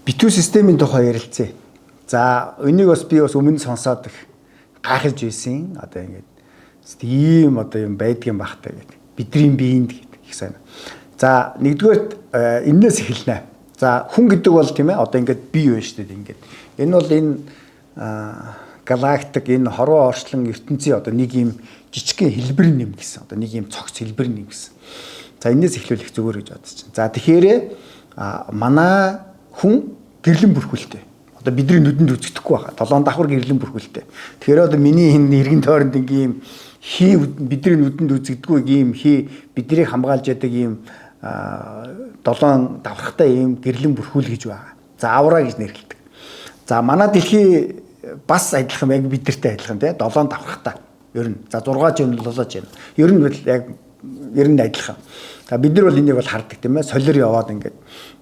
битүү системийн тухай ярилцъя. За энийг бас би бас өмнө сонсоод их гайхаж байсан. Одоо ингээд ийм одоо юм байдгийн бахтай гэдэг. Бидний биеинд гэдэг их сайн. За нэгдүгээр энээс эхэлнэ. За хүн гэдэг бол тийм ээ одоо ингээд бие байна шүү дээ ингээд. Энэ бол энэ галактик энэ хорвоо орчлон ертөнцийн одоо нэг юм жижигхэн хэлбэр нэм гэсэн. Одоо нэг юм цогц хэлбэр нэм гэсэн. За энээс эхлүүлэх зүгээр гэж бодож байна. За тэгэхээр манай хүн гэрлэн бүрхүүлтэй. Одоо бидний нүдэнд үзэгдэхгүй байгаа. 7 давхар гэрлэн бүрхүүлтэй. Тэгэхээр одоо миний энэ эргэн тойронд ингээм хий бидний нүдэнд үзэгддэггүй ийм хий биднийг хамгаалж яадаг ийм 7 давхартай ийм гэрлэн бүрхүүл гэж байгаа. За авра гэж нэрлэдэг. За манай дэлхий бас адилхан яг бидэртэй адилхан тий 7 давхартай. Ер нь за 6 жин болоож байна. Ер нь бол яг ер нь адилхан. За бид нар бол энийг бол хардаг тийм ээ. Солиор яваад ингээд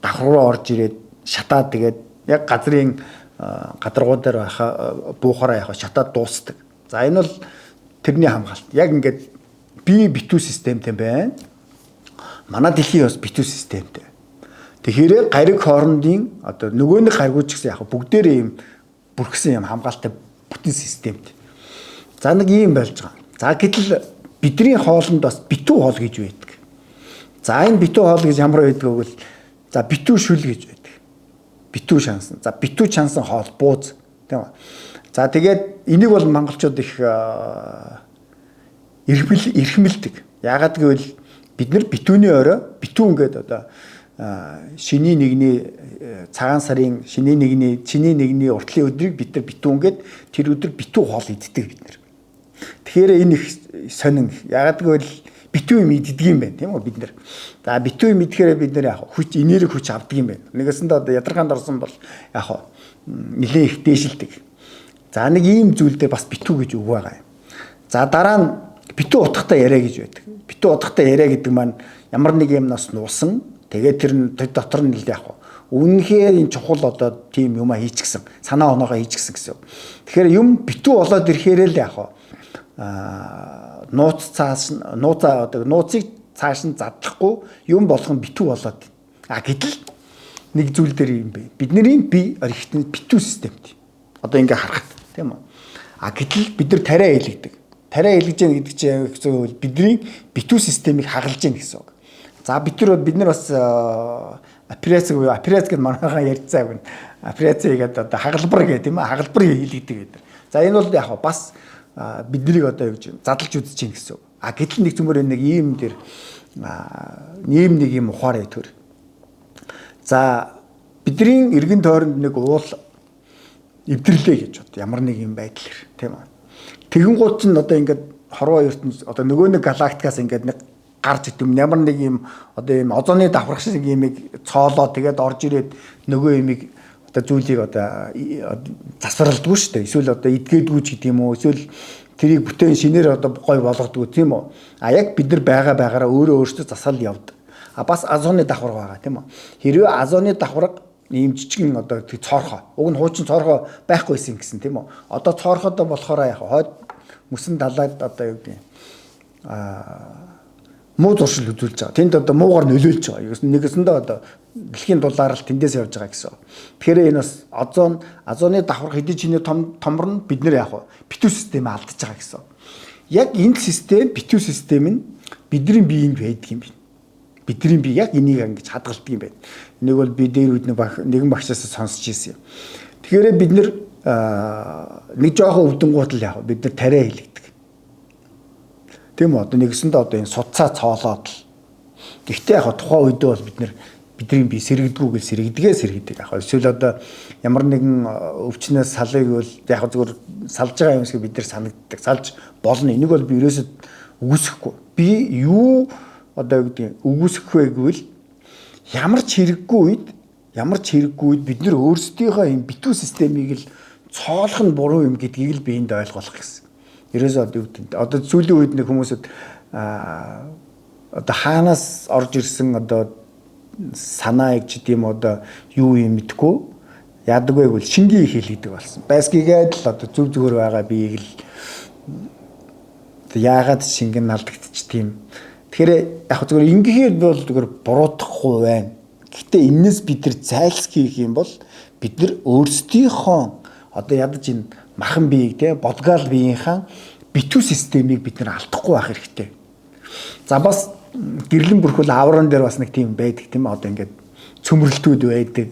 давхар руу орж ирээд шатаад тэгээд яг газрын гадаргуудаар буухаараа яг шатаад дуусдаг. За энэ бол тэрний хамгаалалт. Яг ингээд бие битүү системтэй байна. Манай дэлхий бас битүү системтэй. Тэгэхээр гариг хоорондын одоо нөгөө нэг гаригуч гэсэн яг бүгдээрээ юм бүрхсэн юм хамгаалалтай бүтэн системтэй. За нэг юм болж байгаа. За гэтэл бидний хоолнд бас битүү хоол гэж байдаг. За энэ битүү хоол гэж ямар байдаг вэ гэвэл за битүү шүл гэж байдаг. Битүү шансан. За битүү чансан хоол бууз тийм үү. За тэгээд энийг бол монголчууд их эрхмэлдэг. Яагаад гэвэл бид нар битүүний орой битүү ингээд одоо шиний нэгний цагаан сарын шиний нэгний уртлын өдрийг бид нар битүү ингээд тэр өдөр битүү хоол иддэг бид нар. Тэгэхээр энэ их сонин. Яагаад гэвэл битүү юм иддэг юм байна тийм үү бид нар. За битүү юм идэхээр бид нар яг хүч энерги хүч авдаг юм байна. Нэгэсэндээ одоо ядаргаанд орсон бол яг нэлээд их дээшилдэг. За нэг ийм зүйл дээр бас битүү гэж үг байгаа юм. За дараа нь битүү утгатай яриа гэж байдаг. Битүү утгатай яриа гэдэг маань ямар нэг юмнаас нуусан. Тэгээд тэр дотор нь л яг үнэхээр энэ чухал одоо тийм юма хийчихсэн. Санаа оноогоо хийчихсэн гэсэн. Тэгэхээр юм битүү болоод ирэхээр л яг нууцыг цааш нь задлахгүй юм болох нь битүү болоод. Гэтэл нэг зүйл дээр юм бэ. Бидний бие орхитны битүү системтэй. Одоо ингээ харахад тийм үү. Гэтэл бид нар тариа хэлэгдэг. Тариа хэлгэж яах гэдэг чинь бидний битүү системийг хагалж яах гэсэн үг. За бид нар бас аппарат гэдэг манайхаа ярьцаа гэн. Аппарат гэдэг одоо хагалбар гэдэг тийм ээ. Хагалбар хэлэгдэг гэдэг. За энэ бол яг бас биднийг одоо юу гэж задлж үзэж чинь гэсэн үг. Гэтэл нэг зүмөр нэг ийм дээр нэг юм ухаарай төр. За бидний эргэн тойронд нэг уул эвдэрлээ гэж бод. Ямар нэг юм байдлаар тийм үү. Тэгэн гут чинь одоо ингээд хорвоо ертөнц одоо нөгөө нэг галактикаас ингээд нэг гарч идэм ямар нэг юм одоо юм озоны давхрах шиг юмыг цоолоо тэгээд орж ирээд нөгөө юмыг одоо зүйлийг одоо засварладгүй шүү дээ. Эсвэл одоо идгээдгүй ч гэдэг юм уу. Эсвэл тэрийг бүтээн шинээр одоо гой болгодгоо тийм үү. Яг бид нар байгаараа өөртөө засаал явдаг. Бас озоны давхар байгаа тийм үү. Хэрвээ озоны давхар ийм жижигэн одоо цоорхоо. Уг нь хуучин цоорхоо байхгүйсэн гэсэн тийм үү. Одоо цоорхоод болохоор яг хойд мөсөн далайд одоо юу гэдэг муу зуршил үзүүлж байгаа. Тэнд одоо муугаар нөлөөлж байгаа. Нэгэсэндээ одоо дэлхийн дулаар л тэндээс явж байгаа гэсэн. Тэгэхээр энэ бас озоны давхар хэдий чиний томор нь бид нэр яг битүү системээ алдаж байгаа гэсэн. Яг энэ систем битүү систем нь бидний биеинд байдаг юм байна. Бидний бие яг энийг ингэж хадгалдаг юм байна. Энийг бол би дээр үед нэгэн багшаас сонсч ирсэн юм. Тэгэхээр бид нэр нэг жоохон өвдөнгууд л яг бид нар тариа хэлэгдэг. Тийм үү одоо нэгсэндээ одоо энэ судцаа цоолоод л. Гэхдээ яг тухайн үедээ бол бидний бие сэрэгдгүүгээл сэрэгдэг яг. Эсвэл одоо ямар нэгэн өвчнөөс салыг бол яг зүгээр салж байгаа юм шиг бид нар санагддаг. Салж болно. Энийг бол би ерөөсөд үгүйсэхгүй. Би юу одоо юу гэдэг үгүйсэх вэ гэвэл ямар ч хэрэггүй үед бид нар өөрсдийнхөө юм битүү системийг л цоолох нь буруу юм гэдгийг л биеинд ойлгох гэсэн. Ерөөсөө одоо сүүлийн үед нэг хүмүүсэд одоо хаанаас орж ирсэн одоо санаа гэж тийм одоо юу юм мэдгүй яадаг вэ гэвэл шингийн хэлэгдэг болсон. Байсгийгээд л одоо зүг зүгээр байгаа биеийг л яагаад шингэн алдагдчих тийм. Тэгэхээр яг зүгээр ингэхээр бол зүгээр буруудахгүй байна. Гэхдээ энэс бид нар зайлсхийх юм бол бид нар өөрсдийнхөө одоо ядаж энэ махан биеийг те бодгаал биеийнхаа битүү системийг бид нар алдахгүй байх хэрэгтэй. За бас гэрлэн бүрхүүл авран дээр бас нэг тийм байдаг тийм одоо ингээд цөмөрлөлтүүд байдаг.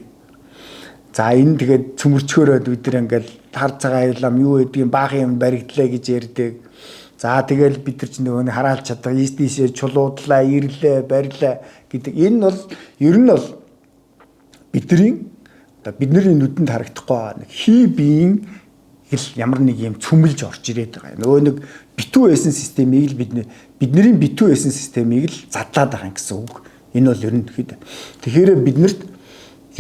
За энэ тэгээд цөмөрчгөөрөөд бид нар ингээд хар цагаан аялам юу гэдгийг баахан юм баригдлаа гэж ярьдаг. За тэгэл бид нар ч нөгөө хараалж чаддаг ийшээ чулуудлаа, ирлээ, барилаа гэдэг. Энэ бол ер нь бол бидний нүдэнд харагдахгүй нэг хий биеийн хэл ямар нэг юм цөмөлж орж ирээд байгаа. Нөгөө нэг битүү эсэн системийг л бидний битүү эсэн системийг л задлаад байгаа гэсэн үг. Энэ бол ер нь тэгэхээр биднэрт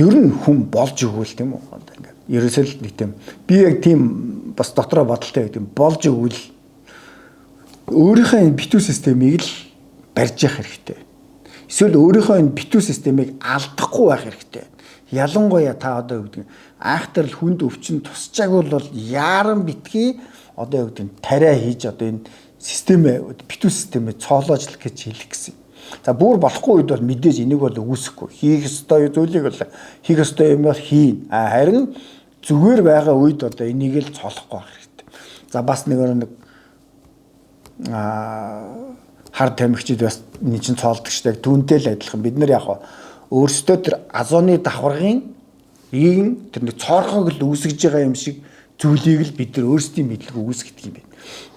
ер нь хүн болж өгвөл тийм үү? Одоо ингээд ерөөсөө л нэг тийм би яг тийм бас дотроо бодолтой гэдэг болж өгвөл өөрийнхөө энэ битүү системийг л барьж явах хэрэгтэй. Эсвэл өөрийнхөө энэ битүү системийг алдахгүй байх хэрэгтэй. Ялангуяа та одоо юу гэдэг айхтар л хүнд өвчин тусчааг бол яаран битгий одоо юу гэдэг тариа хийж одоо энэ системээ битүү системээ цоолоожлох гэж хэлэх гэсэн. За бүр болохгүй үед бол мэдээж энийг бол үүсэхгүй. Хийх ёстой зүйлийг бол хийх ёстой юм бол хийн. Харин зүгээр байгаа үед одоо энийг л цоолохгүй байх хэрэгтэй. За бас нэг хар тамхичид бас нэг чинь цоолдог штэ. Түүнтэй л адилхан бид нар яг өөрсдөө тэр азооны давхаргын тэр нэг цоорхог л үүсгэж байгаа юм шиг зүйлийг л бид нар өөрсдийн мэдлэг үүсгэдэг юм байна.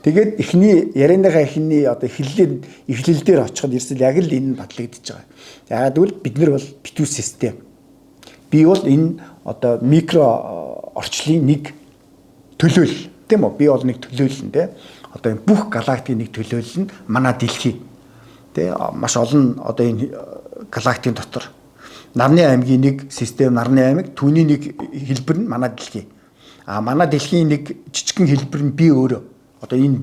Тэгээд эхний ярианыхаа одоо эхлэл дээр очиход ерөөсөө яг л энэ батлагдчихж байгаа. Яагаад гэвэл бид нар бол битүү систем. Би бол энэ одоо микро орчлын нэг төлөөлөл тийм үү? Би бол нэг төлөөлөл нь тийм. Одоо энэ бүх галактикийн нэг төлөөлөл нь манай дэлхий. Тийм маш олон одоо энэ галактикийн дотор нарны аймгийн нэг систем нарны аймаг, түүний нэг хэлбэр нь манай дэлхий. Манай дэлхийн нэг жижигхэн хэлбэр нь би өөрөө. Одоо энэ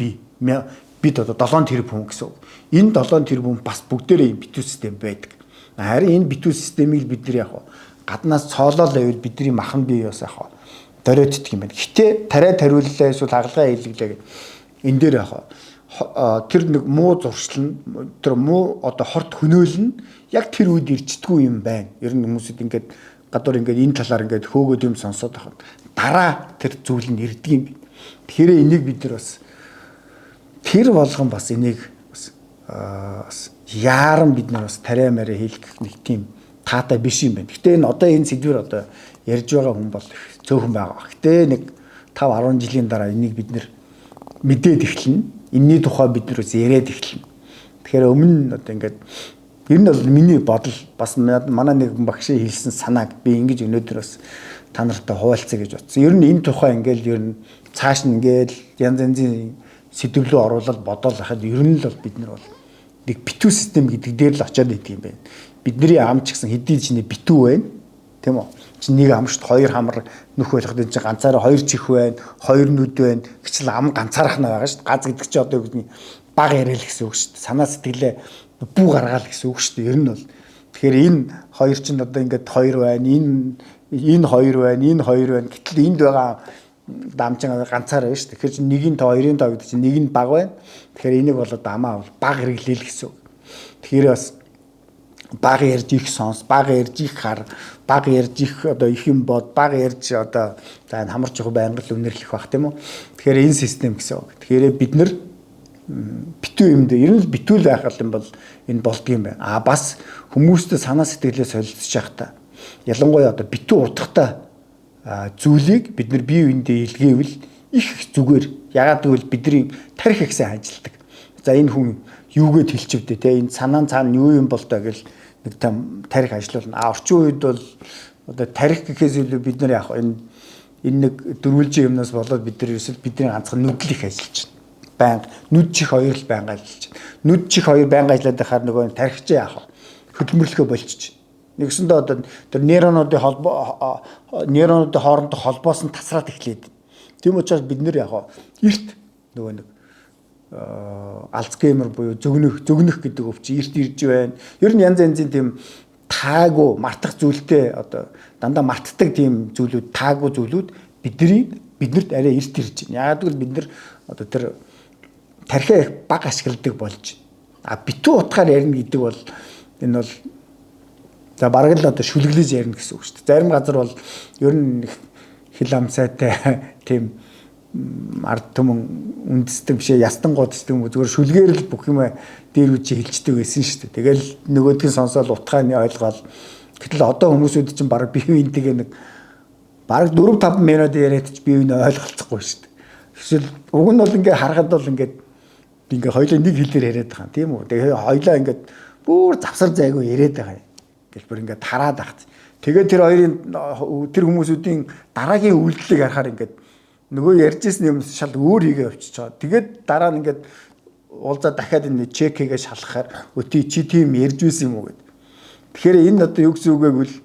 бид одоо 7 тэрбум гэсэн. Энэ 7 тэрбум бас бүгдээрээ битүү систем байдаг. Харин энэ битүү системийг бид нар яг гаднаас цоолол байвал бидний махан бие бас яг дориоддаг юм байна. Гэтэ тариа тариуллаа эсвэл хагалгаа хийлгэлээ. Энэ дээр яг тэр нэг муу зуршил нь тэр муу одоо хорт хөнөөл нь яг тэр үед ирчдэггүй юм байна. Ер нь хүмүүсд ингээд гадуур ингээд энэ талаар ингээд хөөгөөд юм сонсоод байгаа. Дараа тэр зүйл нь ирдэг юм. Тэгэхээр энийг бид нар бас тэр болгон бас энийг бас яаран бид нар бас тариа мараа хийлгэх нэг тийм таатай биш юм байна. Гэтэ энэ одоо энэ сэдвэр одоо ярьж байгаа хүн бол цөөхөн байгаа. Гэтэ нэг 5-10 жилийн дараа энийг бид нар мэдээд эхэлнэ. Энийний тухай бид нар бас яриад эхэлнэ. Тэгэхээр өмнө одоо ингээд ер нь бол миний бодол бас манай нэг багшийн хэлсэн санааг би ингэж өнөөдөр бас та нартай хуваалцъя гэж бодсон. Ер нь энэ тухай ингээд ер нь цааш нь ингээд янз янзын сэдвлүү оруулаад бодоол хахад ер нь л бол бид нар бол нэг битүү систем гэдэг дээр л очиад идэг юм байна. Бидний ам ч гэсэн хэдий чиний битүү байна. Тийм үү? Чи нэг амшд хоёр хамар нүх байлгад энэ чинь ганцаараа хоёр чих байна, хоёр нүд байна. Гэвч ам ганцаарх нь байгаа шүү дээ. Газ гэдэг чинь одоо юу гэдэг нь баг яриа л гэсэн үг шүү дээ. Санаа сэтгэлээ бүү гаргаал гэсэн үг шүү дээ. Ер нь бол тэгэхээр энэ хоёр чинь одоо ингээд хоёр байна. Энэ хоёр байна, энэ хоёр байна. Гэтэл энд байгаа дамжин ганцаар байна шүү дээ. Тэгэхээр чинь нэгийн та хоёрын та гэдэг чинь нэг нь баг байна. Тэгэхээр энийг бол одоо амаа баг хэрэглээл гэсэн үг. Тэгэхээр бас баг ярьж их сонс, баг ярьж их хар, баг ярьж их одоо их юм бод, баг ярьж одоо за энэ хамарч явах байнга л үнэрлэх бах тийм үү. Тэгэхээр энэ систем гэсэн үг. Тэгэхээр бид нар битүү юмд ер нь битүүл байх юм бол энэ болдгийм байна. Бас хүмүүстэй санаа сэтгэлээ солилцож явах та. Ялангуяа одоо битүү утгатай зүйлийг бид нар бие биендээ илгээвэл их зүгээр. Ягаад гэвэл бидний тарих их сайн ажилладаг. За энэ хүн юугээд хэлчихвдээ те энэ санаан цаана юу юм бол таа гэл нэг там тарих ажиллуулна. Орчин үед бол одоо тарих гэхээс илүү бид нар яг энэ нэг дөрвөлжин юмнаас болоод бид нар ерөөсөө бидний ганцхан нүдл их ажиллаж байна. Баян нүд чих хоёр л байнга ажиллаж байна. Нүд чих хоёр байнга ажиллаад байхаар нөгөө тарихч яах хөдөлмөрлөхөө болчих. Нэгсэндээ одоо тэр нейронуудын хоорондох холбоос нь тасраад эхлээд. Тийм учраас бид нэр яг эрт нөгөө нэг Альцгеймер буюу зөгнөх гэдэг өвч эрт ирж байна. Ер нь янз янзын тийм таагүй мартах зүйлтэй одоо дандаа мартдаг тийм зүйлүүд таагүй зүйлүүд биднэрт арай эрт ирж байна. Яг л бид нар одоо тэр тархиа их бага ашигладаг болж байна. Битүү утгаар ярина гэдэг бол энэ бол За бараг л одоо шүлглэж ярина гэсэн үг шүү дээ. Зарим газар бол ер нь хил амсайтай тийм ард түмэн үндэстэн бишээ ястан годсдаг юм зүгээр шүлгээр л бүх юм дээр үжи хилчдэг байсан шүү дээ. Тэгэл нөгөөдгөө сонсоод утгааны ойлгоол. Гэтэл одоо хүмүүсүүд чинь бараг бие биентэйгээ нэг бараг 4-5 минут яриад ч бие биенээ ойлголцохгүй шүү дээ. Эсвэл уг нь бол ингээ харахад бол ингээ хоёлоо нэг хэлээр яриад байгаа юм тийм үү. Тэгээ хоёлоо ингээ бүр завсар зайгүй яриад байгаа юм. Гэлбэр ингээ тараад ахт. Тэгээд тэр хоёрын тэр хүмүүсүүдийн дараагийн үйлдэлийг харахаар ингээ нөгөө ярьжсэн юм шал өөр хийгээ явчихж байгаа. Тэгээд дараа нь ингээд уулзаа дахиад энэ чек хийгээ шалгахаар өтий чи тийм ярьж байсан юм уу гэд. Тэгэхээр энэ одоо юу гэсэн үг вэ гэвэл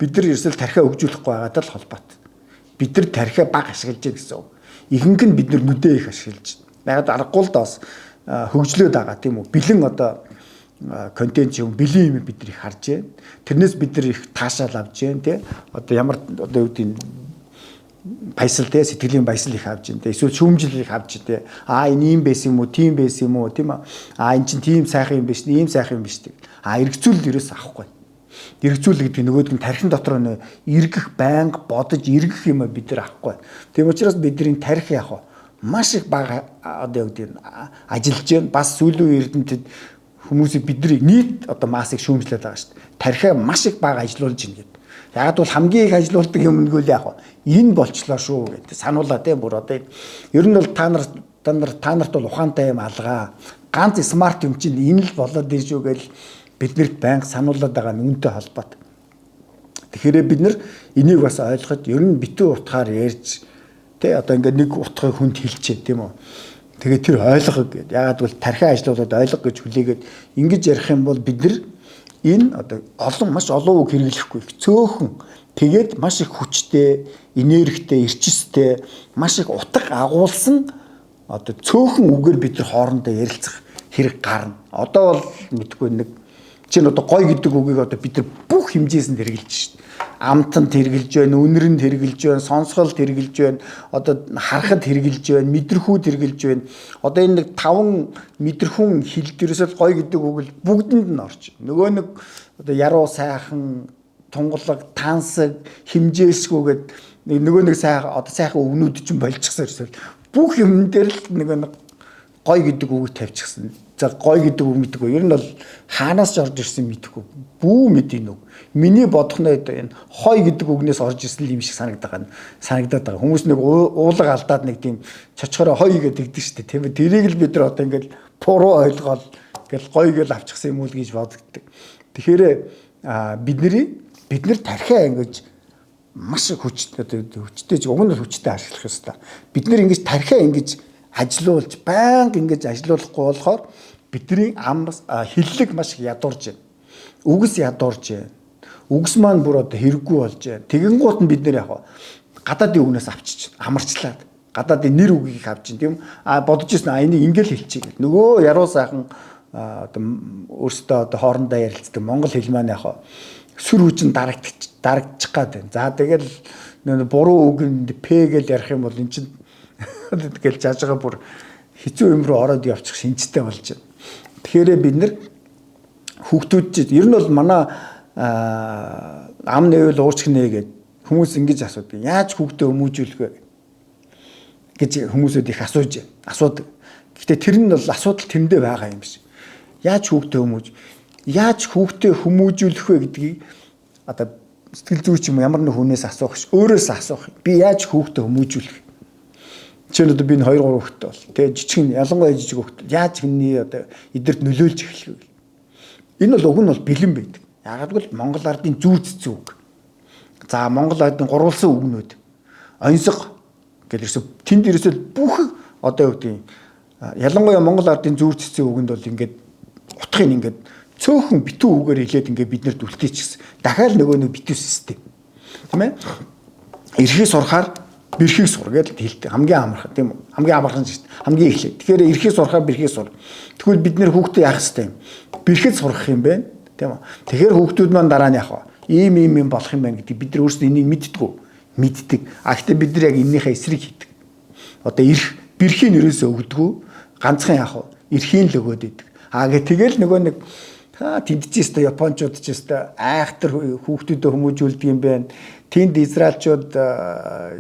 бид нар ерөөсөл тархиа хөгжүүлэхгүй байгаад л холбоотой. Бид нар тархиа бага ашиглаж гэсэн үг. Ихэнх нь бид нар нүдээ их ашиглаж байна. Яг аргагүй л даас хөгжлөөд байгаа тийм үү. Бэлэн одоо контент юм бэлэн юм бид нар их харж байна. Тэрнээс бид нар их таашаал авж байна тий. Одоо ямар одоо юу гэдэг баясал те сэтгэлийн баясал их авч байна те эсвэл шүүмжил их авч те энэ юм байсан юм уу тийм байсан юм уу тийм энэ чинь тийм сайхан юм биш ийм сайхан юм биш те эргцүүлэл ерөөс авахгүй эргцүүлэл гэдэг нөгөөд нь тархин дотор нэ эргэх байнга бодож эргэх юм бид нар авахгүй тийм учраас бидний тарих яг маш их бага одоо юу гэдэг ажиллаж байна бас сүүлийн эрдэмтэд хүмүүсийг бидний нийт одоо массыг шүүмжлээд байгаа шүү дээ тарихаа маш их бага ажиллуулж байна гэдэг яг бол хамгийн их ажилуулдаг юм нэггүй яг энэ болчлоо шүү гэдэг сануулаа тийм бүр одоо ер нь бол та нарт бол ухаантай юм алгаа ганц смарт юм чинь энэ л болоод ирж үү гэж биднэрт байнга сануулад байгаа нүнтэй холбоотой. Тэгэхээр бид нар энийг бас ойлгоход ер нь битүү утгаар ярьж тий одоо ингээд нэг утгыг хүнд хэлчихэ тийм үү. Тэгээд тэр ойлгох гэдэг. Ягаад бол тархиа ажилуулад ойлгох гэж хүлээгээд ингэж ярих юм бол бид нар энэ одоо маш олон үг хэрэглэхгүй цөөхөн тэгээд маш их хүчтэй, энергитэй, эрчистэй, маш их утга агуулсан одоо цөөхөн үгээр бид нар хоорондоо ярилцах хэрэг гарна. Одоо бол мэдгүй нэг чинь одоо гой гэдэг үгийг одоо бид нар бүх хэмжээсэнд хэрэглэж шít. Амтанд хэрэглэж байна, үнэрэнд хэрэглэж байна, сонсголд хэрэглэж байна, одоо харахад хэрэглэж байна, мэдрэхүйд хэрэглэж байна. Одоо энэ нэг 5 мэдрэхүүн хэл дээрээс гой гэдэг үг л бүгдэнд нь орж. Нөгөө нэг одоо яруу сайхан, тунгалаг, тансаг, хэмжээсгүй гэдэг нөгөө нэг сайхан одоо сайхан өгнүүд чинь болчихсон ерөөсөө бүх юм дээр л нэг гой гэдэг үг тавьчихсан. За гой гэдэг үг мэдгүй. Ер нь бол хаанаас ч орж ирсэн мэдгүй. Бүү мэдийн үг. Миний бодох нь энэ хой гэдэг үгнээс орж ирсэн юм шиг санагдаад байгаа. Хүмүүс нэг уулга алдаад нэг тийм чочхороо хой гэдэг шүү дээ. Тийм ээ. Тэрийг л бид нар одоо ингээд буруу ойлгоод ингээл гой гэл авчихсан юм уу гэж боддог. Тэгэхээр бид нар тархиа ингэж маш их хүчтэй уг нь хүчтэй ашиглах ёстой. Бид нар ингэж тархиа ингэж ажилуулж байнга ингэж ажилуулахгүй болохоор бидний хиллэг маш их ядуурж байна. Үгс ядуурж байна. Үгс маань бүр одоо хэрэггүй болж байна. Тэгэнгუут нь бид нэр яг гадаадын үгнээс авчиж амарчлаад гадаадын нэр үгийг авч тийм бодож ирсэн энийг ингээл хэлчихье гэл. Нөгөө яруу сайхан одоо өөрсдөө одоо хоорондоо ярилцдаг монгол хэл маань яг сүр хүчин дарагдчих гад байна. За тэгэл буруу үгэнд п гэл ярих юм бол эн чинь тэгэл жаажгаа бүр хэцүү юм руу ороод явчих шинжтэй болж байна. Тэгэхээр бид нар хүүхдүүд ер нь бол манай ам нэвэл уурчгнэ гэд хүмүүс ингэж асуудаг. Яаж хүүхдээ өмүүжүүлэх вэ гэж хүмүүсүүд их асуудаг. Гэхдээ тэр нь бол асуудал тэрэндээ байгаа юм биш. Яаж хүүхдээ хүмүүжүүлэх вэ гэдгийг одоо сэтгэл зүйч юм ямар нэг хүнээс асуух ш. Өөрөөс асуух. Би яаж хүүхдээ хүмүүжүүлэх? Чинь одоо би 2-3 хүүхэдтэй бол тэгээ жижиг ялангуяа жижиг хүүхэд яаж хинний одоо эдэрт нөлөөлж эхлэх вэ? Энэ бол уг нь бол бэлэн байдаг. Ягдгүй л Монгол ардын зүүр цэцэн үг. За Монгол ардын гурвалсан үгнүүд оньсог гэдэрсэн тэнд ерөөсөө бүх одоо юу гэдэг ялангуяа Монгол ардын зүүр цэцэн үгэнд бол ингээд утгыг ингээд цөөхөн битүү үгээр хэлээд ингээд биднэрт үлдээчихсэн. Дахиад нөгөө нэг битүү систем. Тийм ээ? Эрхийг сурахаар бэрхийг сур гэж хэлдэг. Хамгийн амархан тийм үү? Хамгийн амархан шүү дээ. Хамгийн эхлээд. Тэгэхээр эрхийг сурахаар бэрхийг сур. Тэгвэл бид нэр хүүхдээ яах ёстой юм? Бэрхэд сурах юм байна. Тийм үү? Тэгэхээр хүүхдүүд маань дараа нь яах вэ? Ийм болох юм байна гэдэг бид нар өөрсдөө энийг мэддэг. Гэхдээ бид нар яг энэнийхээ эсрэг хийдэг. Одоо эрх бэрхийн ерөөсөө өгдөггүй. Ганцхан яах вэ? Эрхийн л өгөөд идэг. Тэгэл нөгөө нэг Тэнд ч өстө Япончууд ч өстө айхтар хүүхдүүдэд хүмүүжүүлдэг юм байна. Тэнд Израильчууд,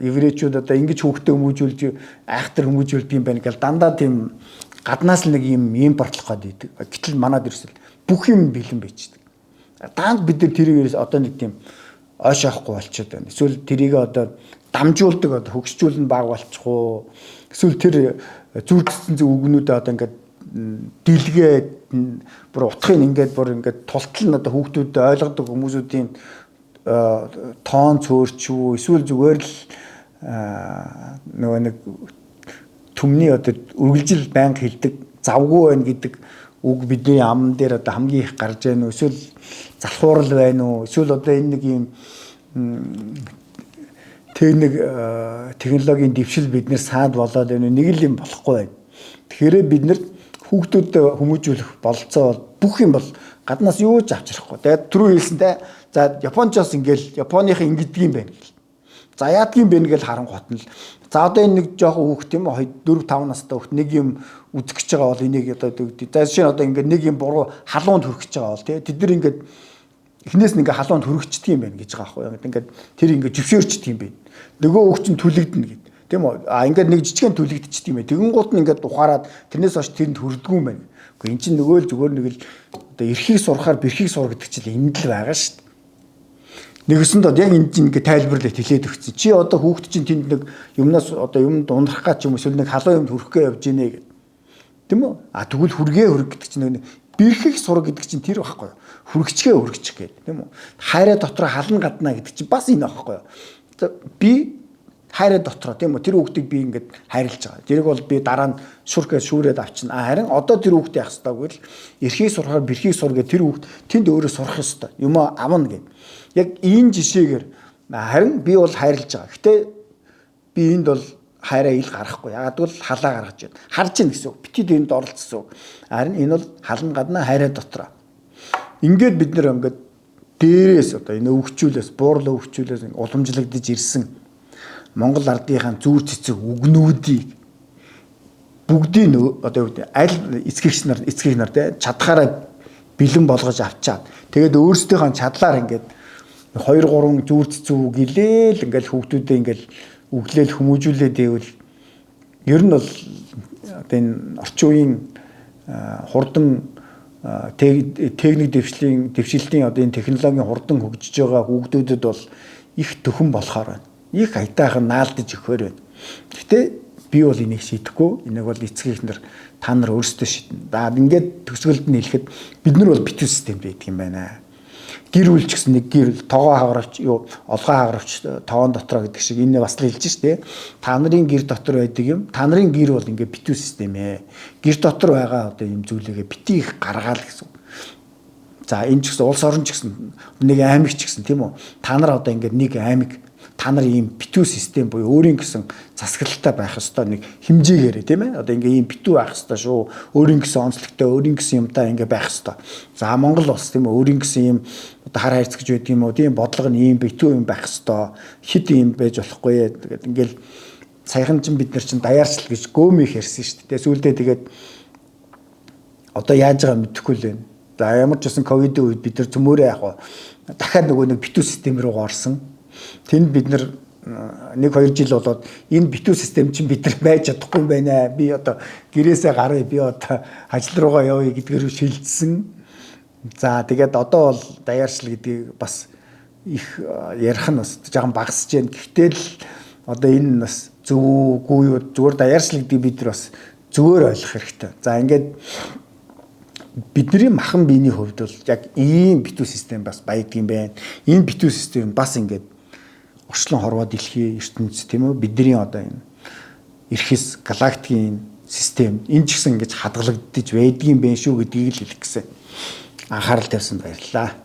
еврейчүүд одоо ингэж хүүхдээ хүмүүжүүлж айхтар хүмүүжүүлдэг юм байна гэл дандаа тийм гаднаас л нэг юм импортлох гээд идэг. Гэтэл манад ерөөсөл бүх юм бэлэн байждаг. Даанд бид нар тэрийг одоо нэг тийм ойш авахгүй болчиход байна. Эсвэл тэрийг одоо дамжуулдаг одоо хөгжүүлэн баг болчих уу. Эсвэл тэр зүрдсэн үгнүүдээ одоо ингээд дэлгээд бүр утгыг ингээд бүр ингээд тултал нь одоо хүүхдүүдэд ойлгодог хүмүүсүүдийн тоон цөөрч үү эсвэл зүгээр л нөгөө нэг түмний одоо үргэлжил байнга хэлдэг завгүй байна гэдэг үг бидний амн дээр одоо хамгийн их гарч байна уу эсвэл залхуурал байна уу эсвэл одоо энэ нэг юм технологийн дэвшил биднэр саад болоод байна. Нэг л юм болохгүй байна. Тэгэхээр бид нар хүүхдүүдэд хүмүүжүүлэх бололцоо бол бүх юм бол гаднаас юу ч авчрахгүй. Тэгээд түрүү хэлсэнтэй за Япончоос ингээл Японыхын ингэдэг юм байна гэл. За яадгийн бэ гэж харангуут нь л за одоо энэ нэг жоохон хүүхд юм 4 5 настай хүүхд нэг юм үзэх гэж байгаа бол энийг одоо дэгдээ. За жишээ нь одоо ингээд нэг юм буруу халуунд хүрэх гэж байгаа бол тэд нар ингээд эхнээс нь ингээд халуунд хүрэгчдэг юм байна гэж байгаа байхгүй. Ингээд тэр ингээд зөвшөөрчдөг юм байна. Нөгөө хүүхд чинь түлэгдэнэ гэд. Тийм үү? Ингээд нэг жижигхэн түлэгдчихдэг юм байна. Тэгэн гут нь ингээд ухаарад тэрнээс хойш тэрэнд хүрдэггүй юм байна. Гэхдээ эн чинь нөгөө л зүгээр нэг л одоо эрхийг сурахаар бэрхийг сур гэдэг чинь энэ л байгаа шүү дээ. Нэгэсэнд яг энэ чинь ингээд тайлбарлаад хэлээд өгсөн. Чи одоо хүүхд чинь тэнд нэг юмнаас одоо юмд ундрах гэж юм эсвэл нэг халуун юмд хүрэх гэж явж гинэ гэдэг. Тийм үү? Тэгвэл хүргээ хүрэх гэдэг чинь нэг бэрхийг сур гэдэг чинь тэр байхгүй юу? Хүргчгээ хүргчих гэдэг. Тийм үү? Хайраа дотроо хална гадна гэдэг чинь бас энэ байхгүй юу? Би хайраа дотроо тийм үү? Тэр хүүхдийг би ингээд хайрлаж байгаа. Тэрийг бол би дараа нь шүрхээс шүүрээд авчина. Харин одоо тэр хүүхдээ явах хэрэгтэй гэвэл эрхийг сурахаар бэрхийг сур гэдэг тэр хүүхд тэнд өөрөө сурах ёстой. Юм авна гэдэг. Яг энэ жишээгээр харин би бол хайрлаж байгаа. Гэтэ би энд бол хайраа ил гарахгүй. Ягаад гэвэл халаа гаргаж байна. Харж ийн гэсэн үг. Битгий дэнд оролцсон. Харин энэ бол халан гадна хайраа дотроо. Ингээд бид нэр ингээд дээрээс одоо энэ өвчүүлээс, буурлаа өвчүүлээс уламжлагдж ирсэн Монгол ардынхаа зүүр цэцэг үгнүүдийг бүгдийг одоо юу гэдэг аль эцгийгч нар те чадхаараа бэлэн болгож авчаад тэгээд өөрсдийнхөө чадлаар ингээд 2 3 зүүр цэцэг үг гэлээл ингээд хүүхдүүдээ ингээд өглөөл хүмүүжүүлээд ивэл ер нь бол одоо энэ орчин үеийн хурдан техник дэвшилтийн одоо энэ технологийн хурдан хөгжиж байгаа хүүхдүүдэд бол их төхөн болохоор байна. Их хайтайхан наалдаж өгөхөр байна. Гэтэ би бол энийг шийдэхгүй. Энийг бол эцэг эхнэр та нар өөрсдөө шийднэ. За ингээд төгсгөлд нь хэлэхэд бид нар бол битүү систем байдаг юм байна. Гэр бүл ч гэсэн нэг гэр тоогоо хагравч юу олгоо хагравч тоон дотроо гэдэг шиг энэ бас л хэлж штэ. Та нарын гэр дотор байдаг юм. Та нарын гэр бол ингээд битүү систем ээ. Гэр дотор байгаа одоо юм зүйлээгээ бити их гаргаал гэсэн. За энэ ч гэсэн улс орон ч гэсэн нэг аймаг ч гэсэн тийм үү. Та нар одоо ингээд нэг аймаг та нар ийм битүү систем буюу өөрийн гэсэн засаглалтай байх ёстой нэг хэмжээгээрээ тийм ээ одоо ингээ ийм битүү байх ёстой шүү өөрийн гэсэн онцлогтой өөрийн гэсэн юмтай ингээ байх ёстой за Монгол улс тийм ээ өөрийн гэсэн ийм одоо хар хайрц гэж байдаг юм уу тийм бодлого нь ийм битүү юм байх ёстой хит ийм байж болохгүй тэгээд ингээл саяхан ч бид нар чинь даяарчл гэж гөөмийг ярьсан шүү дээ сүүлдээ тэгээд одоо яаж байгаа мэдэхгүй л байна за ямар ч байсан ковидын үед бид нар цөмөөрөө яг дахиад нөгөө нэг битүү систем рүү орсон тэнд бид нар 1-2 жил болоод энэ битүү систем чинь бид нар байж чадахгүй юм байна. Би одоо гэрээсээ гараа би одоо ажил руугаа явъя гэдгээр шилжсэн. За тэгээд одоо бол даяаршил гэдгийг бас их ярих нь бас жоохон багасж байна. Гэхдээ л одоо энэ бас зөв үгүй юу зүгээр даяаршил гэдгийг бид нар бас зөвөр ойлгох хэрэгтэй. За ингээд бидний махан биений хувьд бол яг ийм битүү систем бас байдаг юм байна. Энэ битүү систем бас ингээд орчлон хорвоо дэлхийн ертөнцийн тийм үү бидний одоо энэ эрхэс галактикийн систем энэ ч гэсэн ингэж хадгалагдаж байдгийн байх шүү гэдгийг л хэлэх гэсэн анхаарал тавьсан баярлалаа.